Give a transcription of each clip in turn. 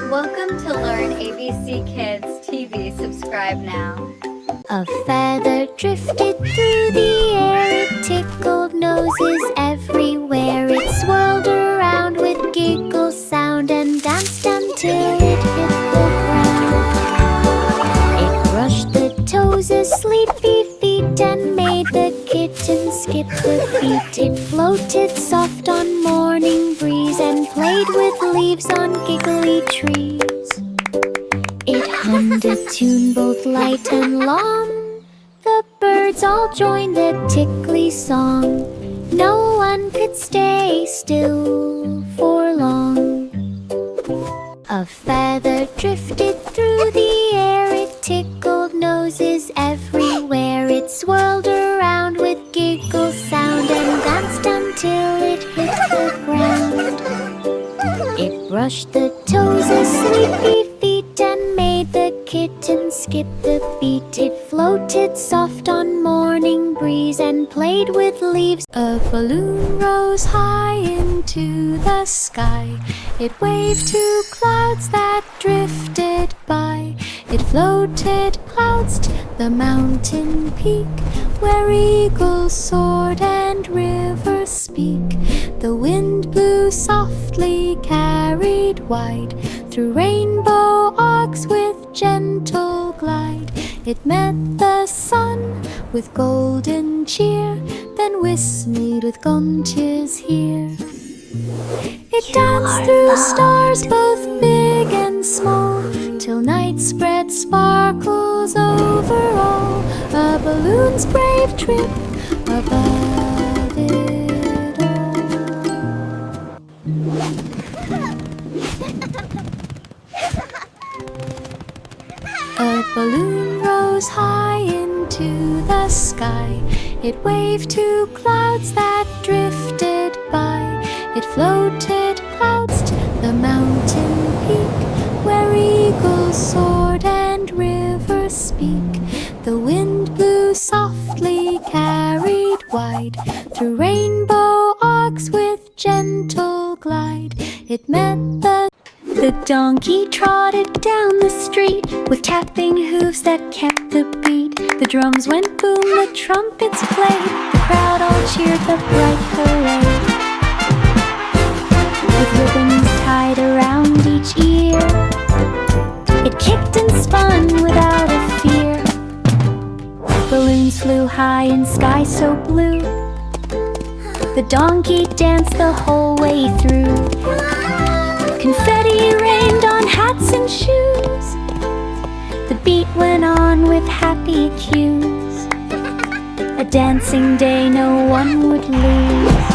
Welcome to Learn ABC Kids TV. Subscribe now. A feather drifted through the air. It tickled noses everywhere. It swirled around with giggle sound and danced until it hit the ground. It brushed the toes' sleepy feet and made the kitten skip the beat. It floated soft on morning breeze and played with leaves on giggly trees. It hummed a tune both light and long. The birds all joined the ticklish song. No one could stay still for long. A feather drifted through the air. It tickled noses everywhere. It swirled around with giggle sound and danced until it hit the ground. It brushed the toes' sleepy feet and made the kitten skip the beat. It floated soft on morning breeze and played with leaves. A balloon rose high into the sky. It waved to clouds that drifted by. It floated clouds to the mountain peak, where eagles soared and rivers speak. The wind blew softly, carried wide, through rainbow arcs with gentle glide. It met the sun with golden cheer, then whistled with conches here. It danced through stars both big and small, till night spread sparkles over all. A balloon's brave trip above it all. A balloon rose high into the sky. It waved to clouds that drifted by. It floated clouds to the mountain peak, where eagles soared and rivers speak. The wind blew softly, carried wide, through rainbow arcs with gentle glide. It met the donkey trotted down the street with tapping hooves that kept the beat. The drums went boom, the trumpets played. The crowd all cheered the bright parade. With ribbons tied around each ear, it kicked and spun without a fear. Balloons flew high in sky so blue. The donkey danced the whole way through. Confetti rained on hats and shoes. The beat went on with happy cues. A dancing day no one would lose.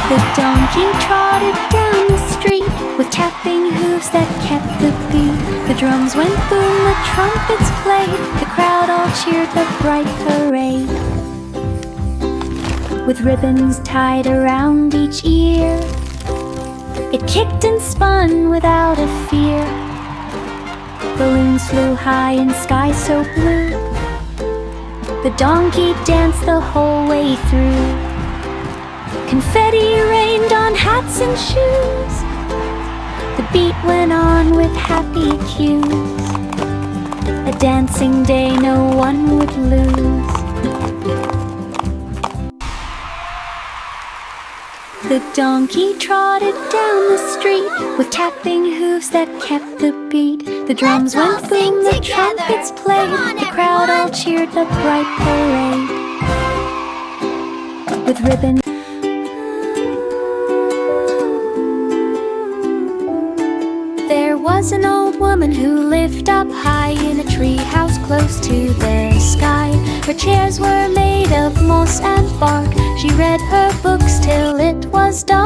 The donkey trotted down the street with tapping hooves that kept the beat. The drums went boom, the trumpets played. The crowd all cheered the bright parade. With ribbons tied around each ear, it kicked and spun without a fear. Balloons flew high in sky so blue. The donkey danced the whole way through. Confetti rained on hats and shoes. The beat went on with happy cues. A dancing day no one would lose. The donkey trotted down the street with tapping hooves that kept the beat. The drums went boom, the trumpets played. The crowd all cheered the bright parade. With ribbons. There was an old woman who lived up high in a treehouse close to the sky. Her chairs were made of moss and bark. She read her books till it was dark.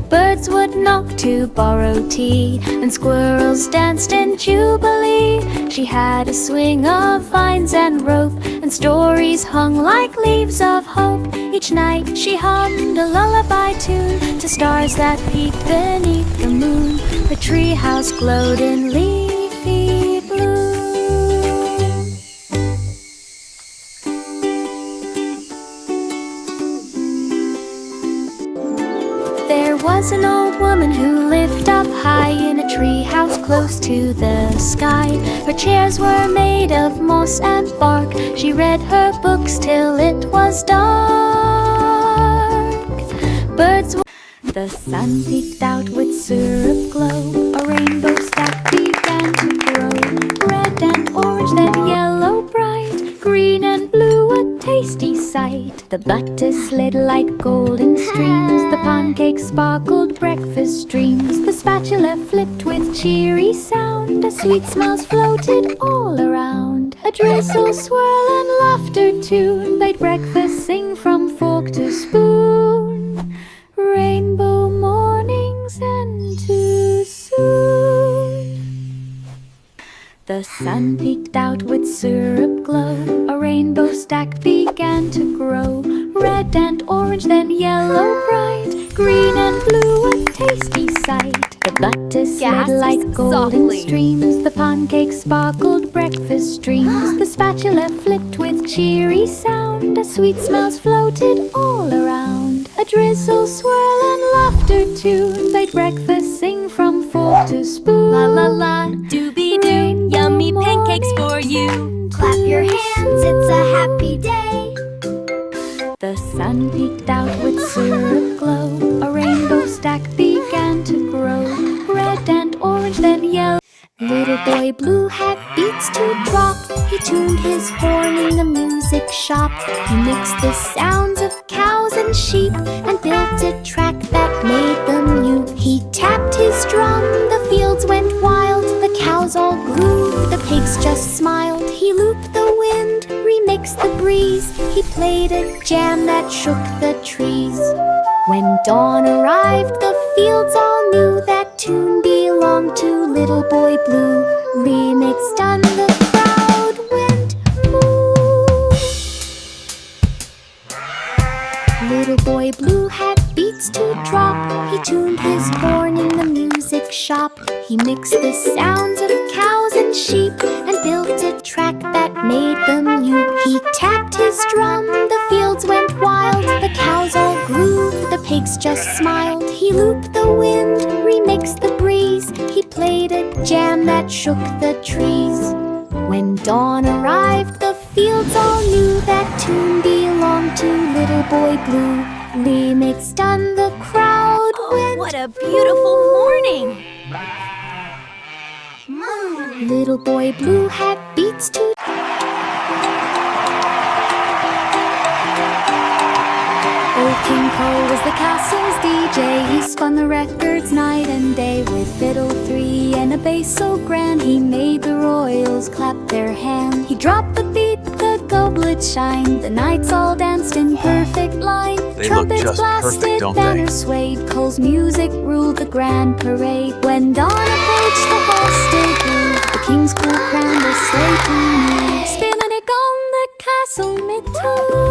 Birds would knock to borrow tea, and squirrels danced in jubilee. She had a swing of vines and rope, and stories hung like leaves of hope. Each night she hummed a lullaby tune to stars that peeked beneath the moon. The treehouse glowed in leafy blue. was an old woman who lived up high in a treehouse close to the sky. Her chairs were made of moss and bark. She read her books till it was dark. Birds. The sun peeked out with syrup glow. A rainbow stack began to grow. Red and orange, then yellow bright. Green and blue, a tasty sight. The butter slid like golden streams. The pancakes sparkled breakfast dreams. The spatula flipped with cheery sound. The sweet smells floated all around. A drizzle, swirl and laughter tune made breakfast sing from fork to spoon. Rainbow mornings and too soon. The sun peeked out with syrup glow. A rainbow stack began to grow. Red and orange, then yellow bright. Green and blue, a tasty sight. The butter slid like golden streams. The pancakes sparkled breakfast dreams. The spatula flipped with cheery sound. The sweet smells floated all around. A drizzle, swirl and laughter tune made breakfast sing from fork to spoon. La la la, doobie-doo, yummy pancakes for you. Clap your hands, it's a happy day. The sun peeked out with syrup glow. A rainbow stack began to grow. Red and orange, then yellow. Little boy Blue had beats to drop. He tuned his horn in the music shop. He mixed the sounds of cows and sheep and built a track that made them mute. He tapped his drum, the fields went wild. The cows all grew, the pigs just smiled. He looped the wind, remixed the breeze. He played a jam that shook the trees. When dawn arrived, the fields all knew that tune belonged to Little Boy Blue. Remixed and the crowd went moo. Little Boy Blue had beats to drop. He tuned his horn in the music shop. He mixed the sounds of cows and sheep and built a track that made them mute. He tapped his drum, the fields went wild. The cows all grew, the pigs just smiled. He looped the wind, remixed the breeze. He played a jam that shook the trees. When dawn arrived, the fields all knew that tune belonged to Little Boy Blue. Remixed and the crowd went. What a beautiful morning! Little Boy Blue had beats to. Old King Cole was the castle's DJ. He spun the records night and day with fiddle three and a bass so grand he made the royals clap their hands. He dropped the beat, the goblet shined. The knights all danced in perfect line. They Trumpets look just blasted, perfect, don't they? banners swayed. Cole's music ruled the grand parade. When dawn approached, the hall still grew. The king's cool crown was slightly new. Spinning it on the castle middle.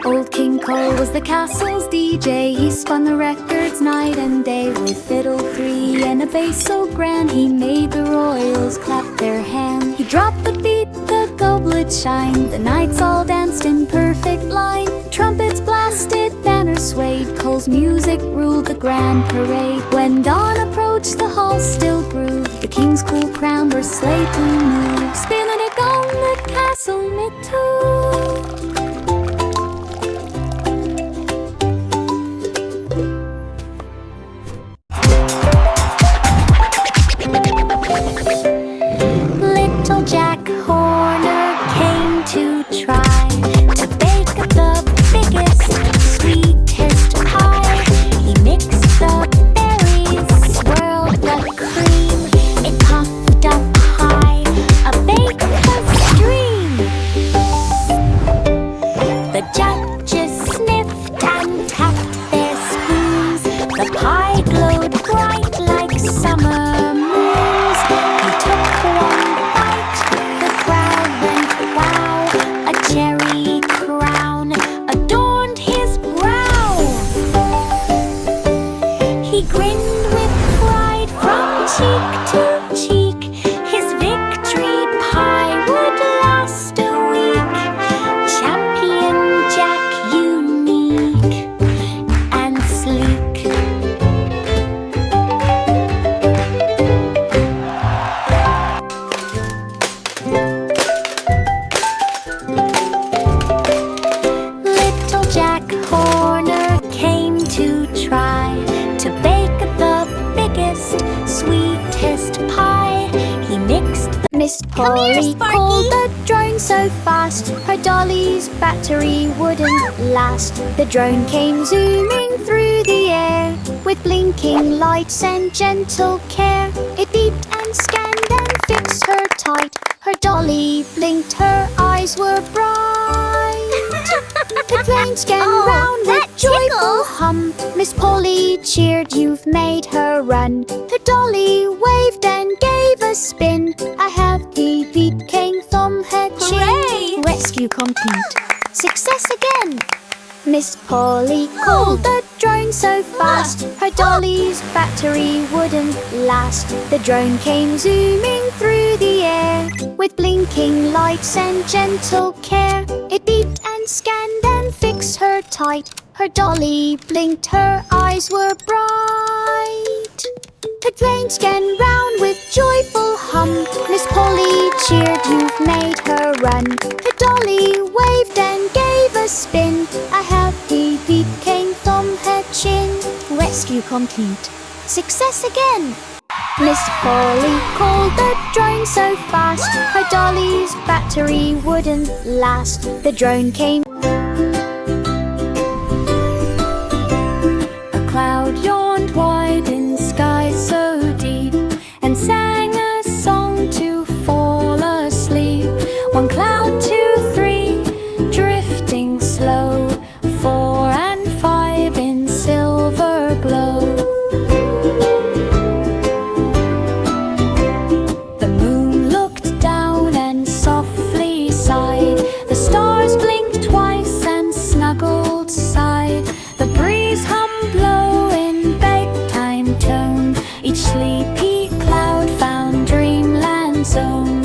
Old King Cole was the castle's DJ. He spun the records night and day with fiddle three and a bass so grand he made the royals clap their hands. He dropped the beat, the goblet shined. The knights all danced in perfect line. Trumpets blasted, banners swayed. Cole's music ruled the grand parade. When dawn approached, the hall still grooved. The king's cool crown was slightly moved. Spinning it on the castle middle. Little Jack Horner came to try to bake the biggest, sweetest pie. He mixed the berries, swirled the cream. It puffed up high, a baker's dream. The judges sniffed and tapped their spoons. The pie glowed bright like summer moons. He took one bite, the crowd went wow. A cherry crown adorned his brow. He grinned with pride from cheek to Miss Polly called the drone so fast, her dolly's battery wouldn't last. The drone came zooming through the air, with blinking lights and gentle care. It beeped and scanned and fixed her tight. Her dolly blinked, her eyes were bright. The plane scanned round with joyful hum. Miss Polly cheered, you've made her run. The dolly waved and gave a spin. A happy beat came from her chin. Hooray! Rescue complete. Success again. Miss Polly called the drone so fast, her dolly's battery wouldn't last. The drone came zooming through the air, with blinking lights and gentle care. It beeped and scanned and fixed her tight. Her dolly blinked, her eyes were bright. The plane scanned round with joyful hum. Miss Polly cheered, you've made her run. The dolly waved and gave a spin. A happy beat came from her chin. Rescue complete. Success again. Miss Polly called the drone so fast, her dolly's battery wouldn't last. The drone came. A cloud yawned wide in sky so deep, and sang a song to fall asleep. 1 cloud, 2, 3, drifting slow. 4 and 5 in silver glow. The moon looked down and softly sighed. The stars blinked twice and snuggled side. The breeze hummed low in bedtime tone. Each sleepy cloud found dreamland's own.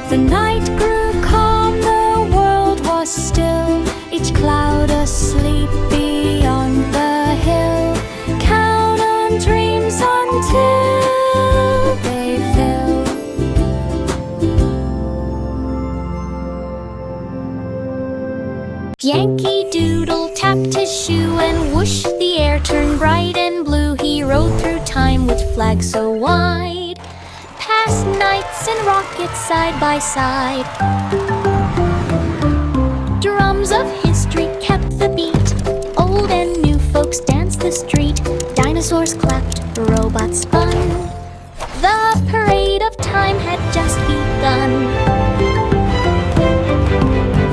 The night grew calm, the world was still. Each cloud asleep beyond the hill. Count on dreams until they fill. Yankee Doodle tapped his shoe, and whoosh, the air turned bright and blue. He rode through time with flags so wide, past nights and rockets side by side. Drums of history kept the beat. Old and new folks danced the street. Dinosaurs clapped, robots spun. The parade of time had just begun.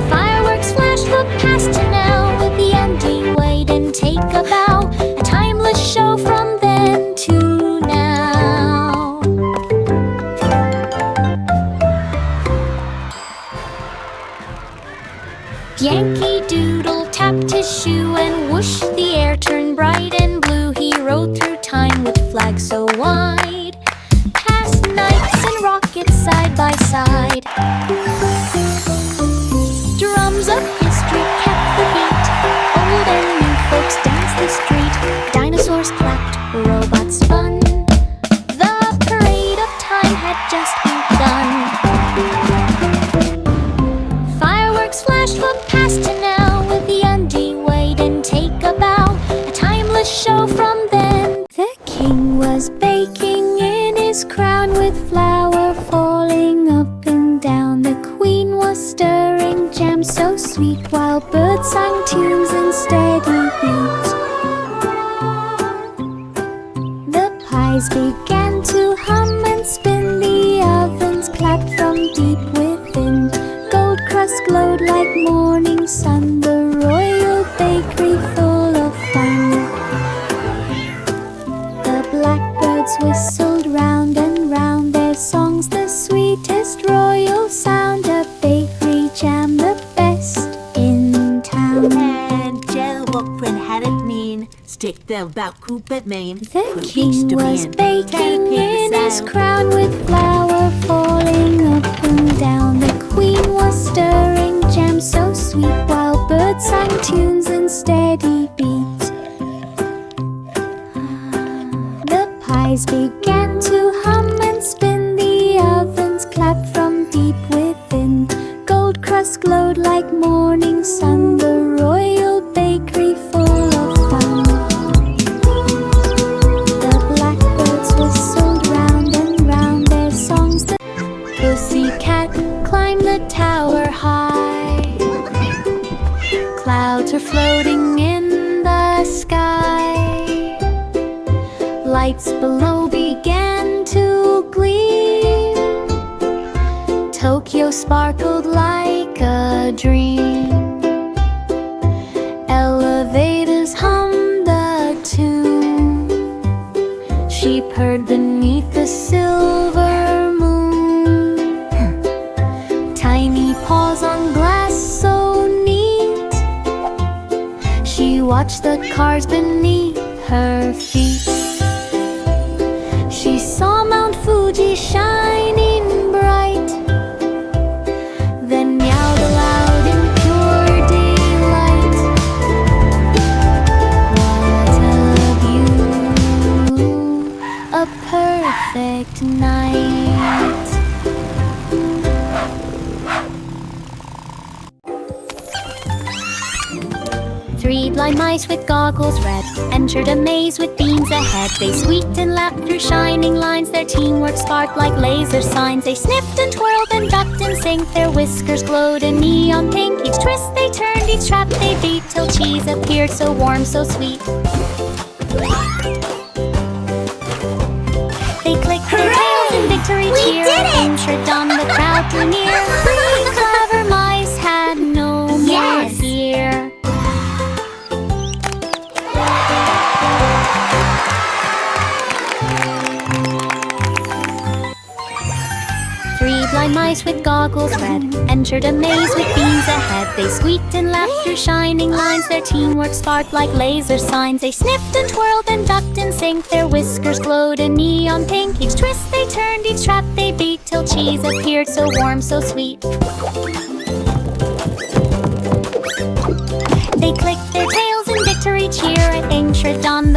Fireworks flashed from past to now, with the ending wait and take a bow. A timeless show from then to now. Yankee Doodle tapped his shoe, and whoosh, the air turned bright and blue. He rode through time with flags so wide, past nights and rockets side by side. Drums of history kept the beat. Old and new folks danced the street. Dinosaurs clapped, robots spun. The parade of time had just begun. Fireworks flashed from past to now, with the undue wait and take a bow. A timeless show from then. The king was baking in his crown, with flour falling up and down. The queen was stirring jam so sweet, while birds sang tunes in steady beat. The pies began to hum and spin. The ovens clapped from deep within. Gold crust glowed like morning sun. The royal bakery full of fun. The blackbirds whistled round and round, their songs the sweetest royal sound. A bakery jam the best in town. And Joe, what print had it mean? Stick them about coop at Maine. The king was baking in his crown, with flour falling up and down. The queen was stirring jam so sweet, while birds sang tunes in steady beat. The pies began to hum and spin. The ovens clapped from deep within. Gold crust glowed like morning sun. The royal bakery full of fun. The blackbirds whistled lights below began to gleam. Tokyo sparkled like a dream. Elevators hummed a tune. She purred beneath the silver moon. Tiny paws on glass so neat. She watched the cars beneath her feet. She saw Mount Fuji shining bright, then meowed aloud in pure daylight. What a view, a perfect night. Three blind mice with goggles red entered a maze with beams ahead. They squeaked and laughed through shining lines. Their teamwork sparked like laser signs. They sniffed and twirled and ducked and synced. Their whiskers glowed a neon pink. Each twist they turned, each trap they beat, till cheese appeared so warm, so sweet. They clicked their tails in victory cheer. Entered on the crowd drew near. Three clever mice had no more fear. Three blind mice with goggles red entered a maze with beams ahead. They squeaked and laughed through shining lines. Their teamwork sparked like laser signs. They sniffed and twirled and ducked and synced. Their whiskers glowed a neon pink. Each twist they turned, each trap they beat, till cheese appeared so warm, so sweet. They clicked their tails in victory cheer and anchored on